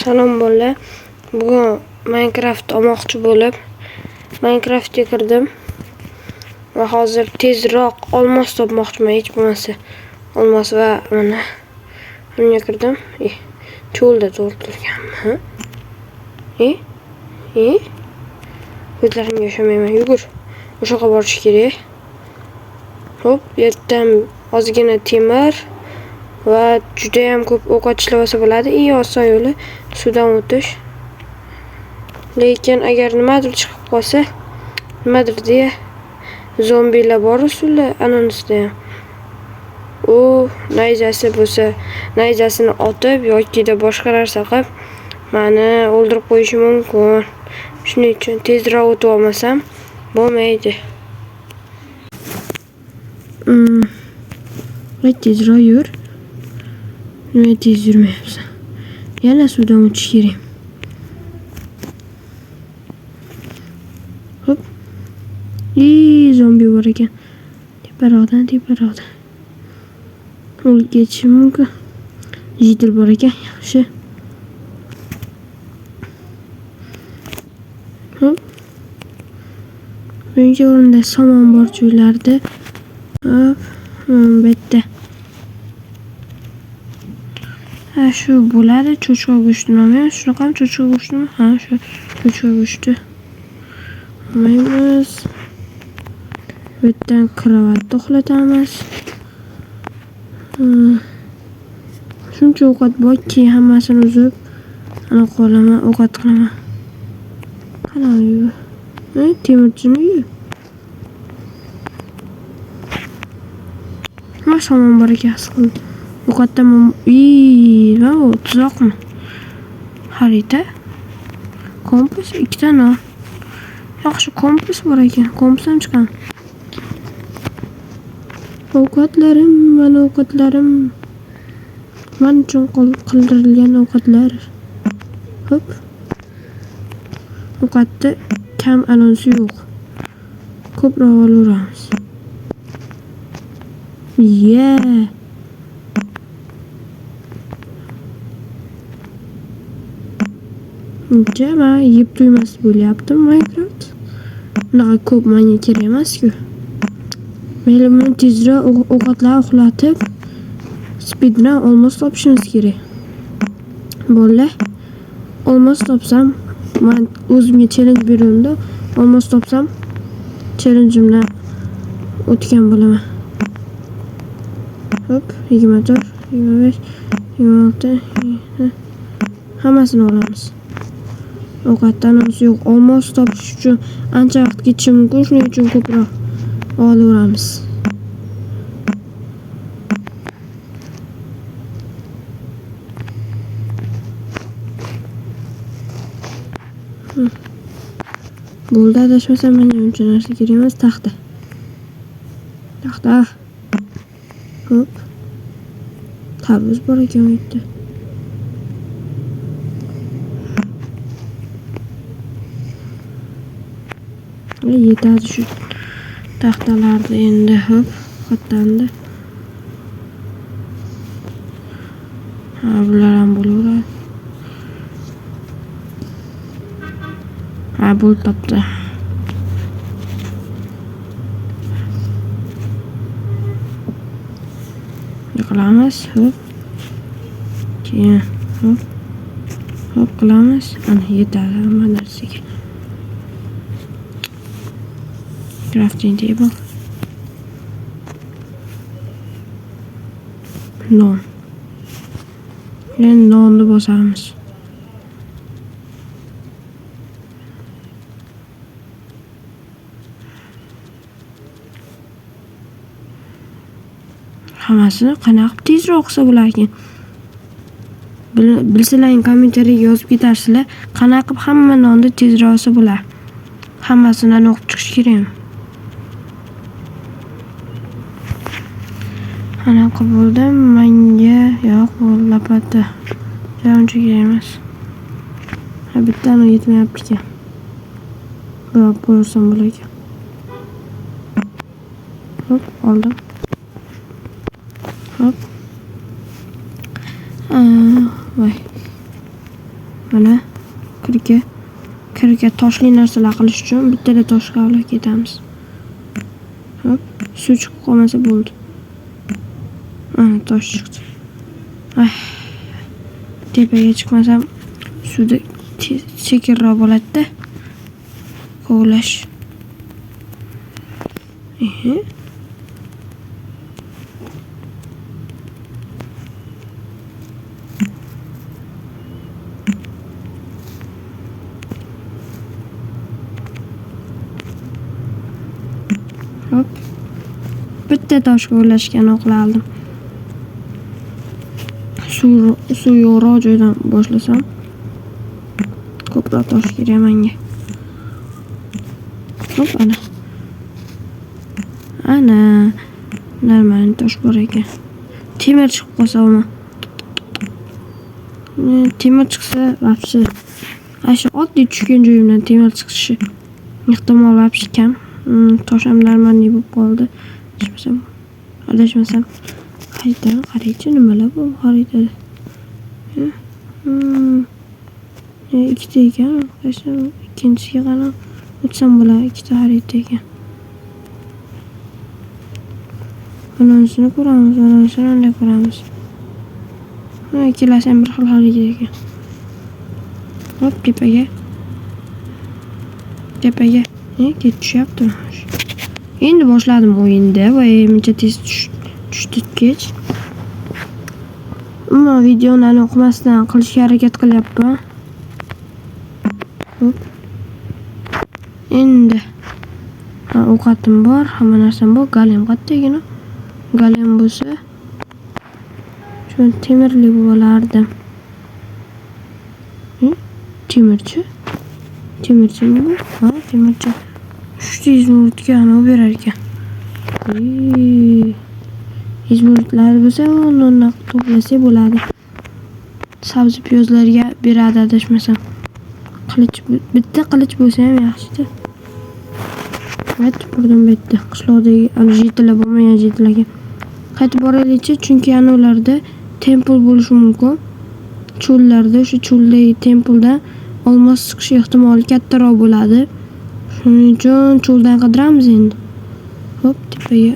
Salom bolalar. Bugun Minecraft olmoqchi bo'lib Minecraftga kirdim. Va hozir tezroq olmos topmoqchiman, hech bo'lmasa. Olmos va mana bunga kirdim. Cho'lda to'ldirganman. Ko'zlarimga ishonmayman. Yugur. O'sha yoqqa borish kerak. Hop, yerdan ozgina temir va juda ham ko'p ovqat ishlab olsa bo'ladi. Oson yo'li suvdan o'tish. Lekin agar nimadir chiqib qolsa, nimadir deya zombilar bor usullar anonsida ham. U nayzasi bo'lsa, nayzasini otib yoki boshqa narsa qilib meni o'ldirib qo'yishi mumkin. Shuning uchun tezroq o'tib olmasam bo'lmaydi. Tezroq yur. Nima tez yurmayapsan? Yana suvdan o'tish kerak. Hop. Zombi bor ekan. Teparoqdan. O'lgachi mumkin. Jidil bor ekan, yaxshi. Hop. Birinchi o'rinda somon bor joylarda. Hop. Bitta. Shu bo'ladi, cho'chqa go'shti nomi. Shunaqa ham cho'chqa go'shtimi? Ha, shu cho'chqa go'shti. Olmaymiz. Bittadan kravatni uxlatamiz. Shuncha ovqat borki, hammasini uzib, ana qolaman, ovqat qilaman. Qana uyi. Temirchini uyi. Nima somon bor ekan, his qildim. Ovqatdan va u tuzoqmi? Xarita. Kompas ikkitani. Yaxshi kompas bor ekan. Kompas ham chiqadi. Ovqatlarim, mana ovqatlarim. Men uchun qildirilgan ovqatlar. Hop. Ovqatda kam anonsi yo'q. Ko'proq olaveramiz. Men yeb to'ymas bo'lyaptim Minecraft. Unaqa ko'p menga kerak emas-ku. Mayli, buni tezroq ovqatlar uxlatib, speedrun olmos topishimiz kerak. Bolalar, olmos topsam, men o'zimga challenge beraman-da, olmos topsam, challenge'imdan o'tgan bo'laman. Hop, 24, 25, 26, hammasini olamiz. Ovqatdan yo'q, olmos topish uchun ancha vaqt ketishi mumkin, shuning uchun ko'proq olaveramiz. Bo'ldi, adashmasam menga uncha narsa kerak emas, taxta. Hop. Tarvuz bor ekan u yerda. Yetadi shu taxtalarni endi. Hop, qattandi. Bular ham bo'laveradi. Bo'lib topdi. Qilamiz. Hop. Keyin hop qilamiz. Ana yetadi hamma narsaga. Crafting table. Non. Endi nonni bosamiz. Hammasini qanaqa tezroq qilsa bo'lar ekan. Bilsalaring kommentariyaga yozib ketarsizlar, qanaqa qilib hamma nonni tezroq olsa bo'lar. Hammasini o'qib chiqish kerak. Qanaqa bo'ldi? Menga yo'q, lapata. Uncha kerak emas. Bittani yetmayapti ekan. Birov ko'rsam bo'lar ekan. Hop, oldim. Hop. Voy. Mana kirga toshli narsalar qilish uchun bittada toshga olib ketamiz. Hop, suv chiqib qolmasa bo'ldi. Mana tosh chiqdi. Tepaga chiqmasam suvda sekinroq bo'ladi-da. Kovlash. Hop. Bitta tosh kovlashgan o'qildim. Suv yo'g'roq joydan boshlasam ko'proq tosh kerak menga. Hop, ana normal tosh bor ekan. Temir chiqib qolsa-mi? Temir chiqsa, vaqti. Asha oddiy tushgan joyimdan temir chiqishi ehtimol vaqti kam. Tosham normalniy bo'lib qoldi. Adashmasam qaraychi nimalar bu xaritada. Ikkita ekan, ikkinchisiga qarab o'tsam bo'ladi, ikkita xarita ekan. Bunisini ko'ramiz, bunisini ko'ramiz. Ikkalasi ham bir xil xarita ekan. Hop, tepaga. Ketishyapti. Endi boshladim o'yinda va mencha tez tushdik kech. Ammo videoni o'qimasdan qilishga harakat qilyapman. Hop. Endi ovqatim bor, hamma narsam bor. Galem qattagina. Galem bo'lsa, shu temirli bo'lardi. Temirchi bu? Ha, temirchi. 300 minutga ana berar ekan. Izmirlar bo'lsa, uni to'plasa bo'ladi. Sabzi piyozlarga beradi adashmasam. Bitta qilich bo'lsa ham yaxshi-da. Buradan bitta qishloqdagi jetilar bo'lmagan jetlarga qaytib boraylikchi, chunki ularda templ bo'lishi mumkin. Cho'llarda, o'sha cho'ldagi templdan olmos chiqish ehtimoli kattaroq bo'ladi. Shuning uchun cho'ldan qidiramiz endi. Hop, tepaga.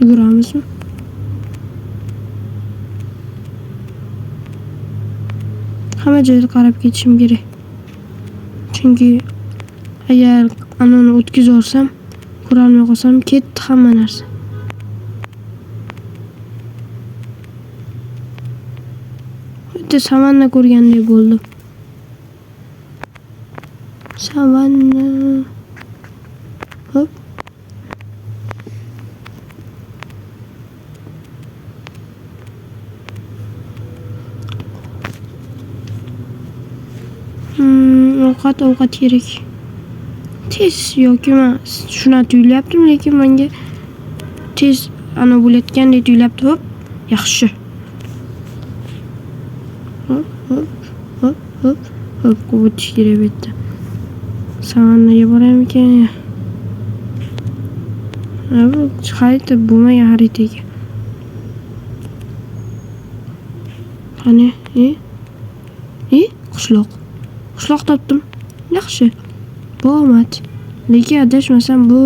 Yuguramizmi? Hamma joyga qarab ketishim kerak. Chunki agar anani o'tkazib olsam, ko'ra olmay qolsam, ketdi hamma narsa. Bitta savanna ko'rgandek bo'ldim. Savanna. Hop. Ovqat kerak. Tez yoki men shuna tuyulyaptim, lekin menga tez ana bo'layotgandek tuyulyapti. Hop, yaxshi. Hop, quvvatish kerak bitta. Savannaga boramikan. Bu xarita bo'lmagan xarita ekan. Qani, Qishloq topdim. Yaxshi. Bu omad. Lekin adashmasam bu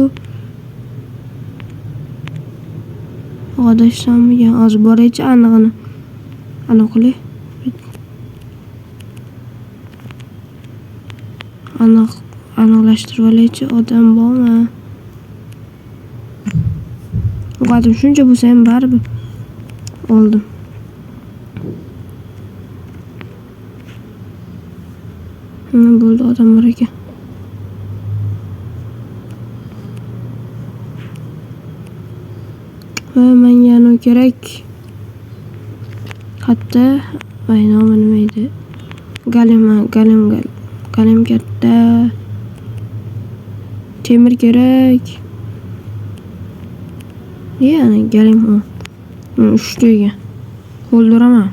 adashsammi, hozir boraychi anig'ini. Aniqli. Aniqlashtirib olaychi, odam bormi? O'qadim shuncha bo'lsa ham baribir oldim. Bo'ldi, odam bor ekan. Menga anu kerak. Hatto nomi nima edi? Galem katta. Temir kerak. Yana galem 3 taga. Qo'ldiraman.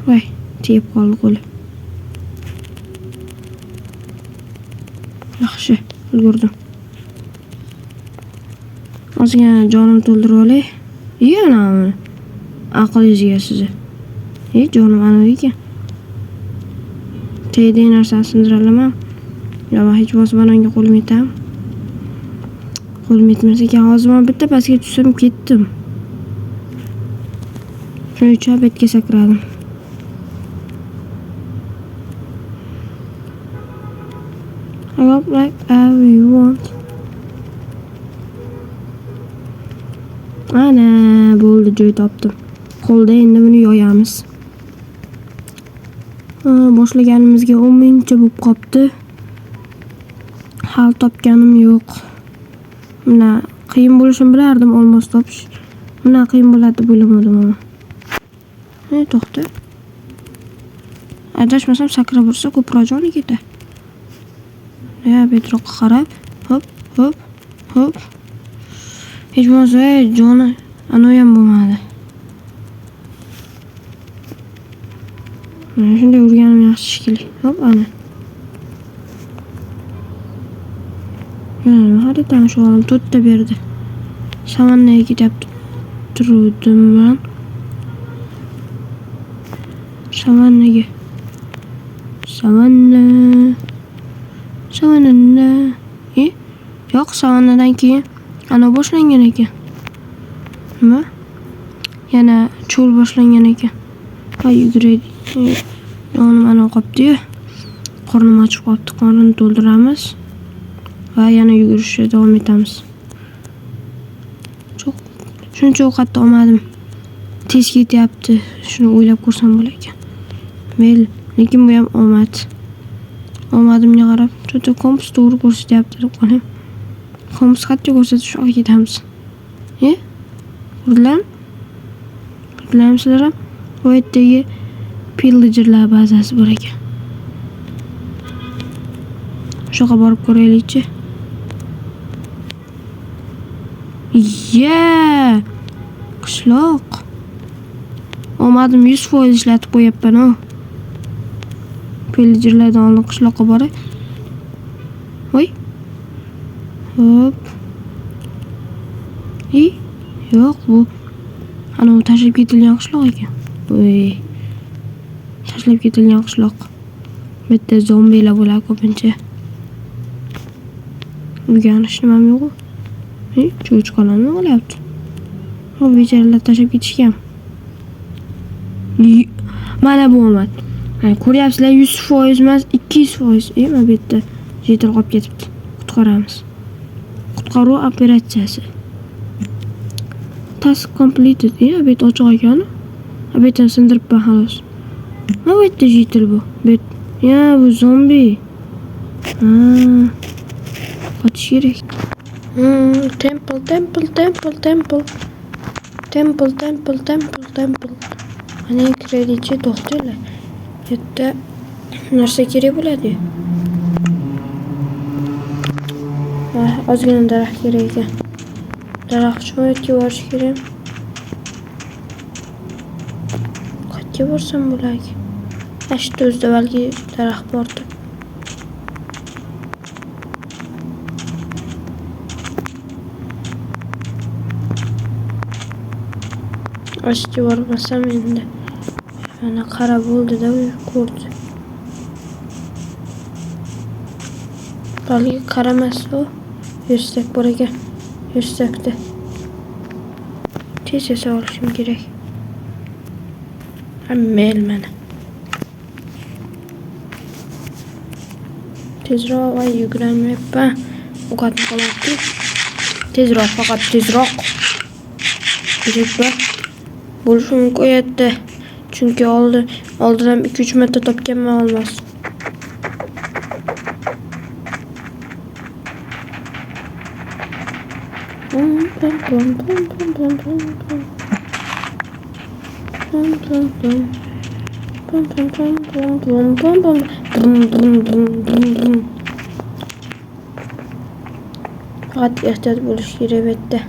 Voy, tegib qoldi qo'li. Yaxshi, ulgurdim. Ozgina jonim to'ldirib olay. Yana aqlingizga sizni. Jonim ana ekan. Tegdiğin narsani sindiralaman. Ya men hech bo'lmasa bananga qo'lim yetami? Qo'lim yetmas ekan, hozir men bitta pastga tushsam ketdim. Shuning uchun betga sakradim. I look like everyone. Ana bo'ldi, joy topdim. Qo'lda endi buni yoyamiz. Boshlaganimizga 10 minutcha bo'lib qopti. Hal topganim yo'q. Mana qiyin bo'lishini bilardim, olmos topish. Mana qiyin bo'ladi deb o'ylamadim ama. To'xta. Adashmasam sakrab ursa ko'proq joni ketadi. Ya betroqqa qarab, hop, hop, hop. Hech bo'lmasa joni ana ham bo'lmadi. Mana shunday urganim yaxshi shekilli. Hop, ana. Mana xaritani shu olim to'rtta berdi. Savannaga ketyapti. Turdim men. Savannaga. Savanna. Yo'q, savannadan keyin ana boshlangan ekan. Nima? Yana cho'l boshlangan ekan. Voy yuguraydi. Yonim ana qopdi-yu. Qornim ochib qopti. Qornini to'ldiramiz. Va yana yugurishga davom etamiz. Shuncha ovqatni olmadim. Tez ketyapti. Shuni o'ylab ko'rsam bo'lar ekan. Mayli, lekin bu ham omad. Omadimga qarab, to'ta kompas to'g'ri ko'rsatyapti deb qo'ying. Kompas qancha ko'rsatsa shu ketamiz. Ko'rdilarmi sizlar ham? Bu yerdagi pillagerlar bazasi bor ekan. Shu yoqqa borib ko'raylikchi. Qishloq. Omadim 100% ishlatib qo'yapman o. Pillagerlardan oldin qishloqqa boray. Voy. Hop. Yo'q, bu ana u tashlab ketilgan qishloq ekan. Voy. Tashlab ketilgan qishloq. Bu yerda zombilar bo'ladi ko'pincha. O'rganish nimam yo'q-ku? Cho'chqalarni olyapti. Bu bechoralar tashlab ketishgan. Mana bu omad. Ko'ryapsizlar, 100% emas, 200%. Mana bu yerda jeter qolib ketibdi. Qutqaramiz. Qutqaruv operatsiyasi. Task completed. Bu yerda ochiq ekan. Bu yerdan sindiribman xolos. Bu yerda jeter bu. Bu zombi. Qochish kerak. Temple. Mana kiraylikchi, to'xtanglar. Yerda narsa kerak bo'ladi. Ozgina daraxt kerak ekan. Daraxt uchun borish kerak. Qayerga borsam bo'ladi? Shu o'zida balki daraxt bordir. Ashga bormasam endi. Mana qara bo'ldi-da, ko'rdi. Balki qaramas u. Yursak bor ekan. Yursakda. Tez olishim kerak. Mel mana. Tezroq yugurmayapman. Ovqatni qolyapti. Tezroq, faqat tezroq. Kerak bo'lishi mumkin edi. Chunki oldindan 2-3 marta topganman olmos. Faqat ehtiyot bo'lish kerak bitta.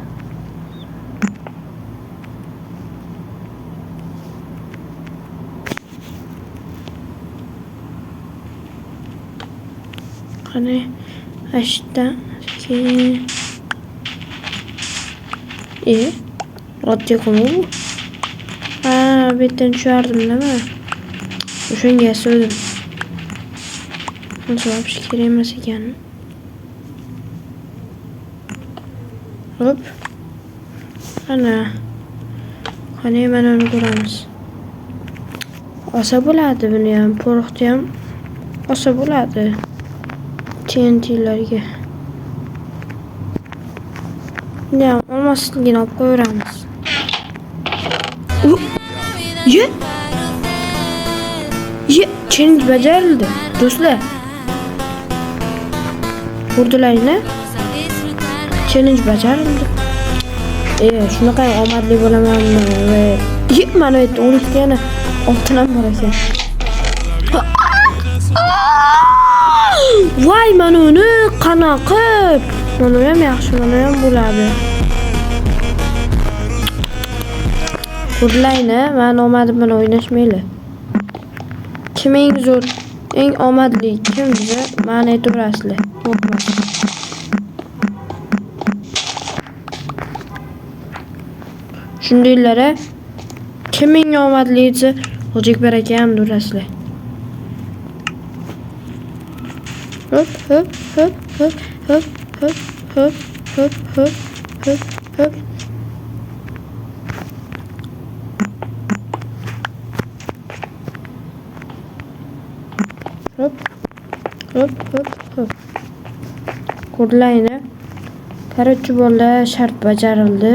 Qani, ashta keyin Oddiy qilib bu. Ha, bu yerdan tushirdim nima? O'shanga so'dim. Nasıl yapış kerak emas ekan. Hop. Ana. Qani mana uni ko'ramiz. Olsa bo'ladi buni ham, poroxni ham olsa bo'ladi. TNT'larga. Ne, olmasligini olib qo'yamiz. Ye. Ye, challenge bajarildi. Do'stlar. Ko'rdilaringmi? Challenge bajarildi. Shunaqa omadli bo'lamanmi? Mana bu yerda o'likda yana oltin ham bor ekan. Voy, mana uni qanaqib. Mana ham yaxshi, mana ham bo'ladi. Ko'rdilaringmi? Men omadim bilan o'ynashmayli. Kim eng zo'r, eng omadli kim desa, meni aytaverasizlar. Qo'rqmas. Shundaylar, kim eng omadli desa, Ho'jakbar aka ham durasizlar. Hop hop hop hop hop hop hop hop hop hop hop. Hop hop hop hop. Ko'rdilaringmi? Короче, bolalar shart bajarildi.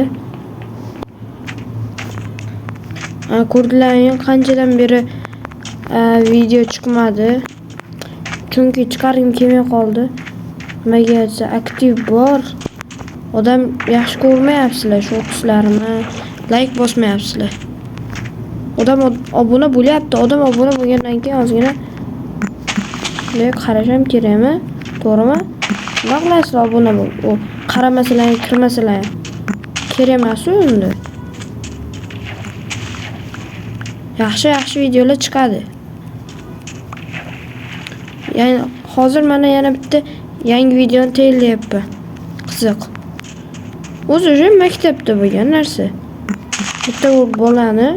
Ko'rdilaring qanchadan beri video chiqmadi. Chunki chiqargim kelmay qoldi. Nimaga desa, aktiv bor. Odam yaxshi ko'rmayapsizlar shu o'qislarimni. Like bosmayapsizlar. Odam obuna bo'lyapti. Odam obuna bo'lgandan keyin ozgina qarasham kerakmi? To'g'rimi? Nima qilasizlar obuna bo'l. U qaramasalar, kirmasalar kerak emas unda. Yaxshi videolar chiqadi. Ya'ni hozir mana yana bitta yangi videoni tayyorlayapman. Qiziq. O'zi maktabda bo'lgan narsa. Bitta bolani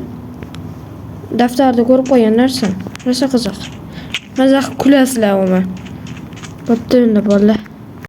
daftarda ko'rib qo'ygan narsa. Rosa qiziq. Maza qilib kulasizlar uni. Bo'pti unda bolalar.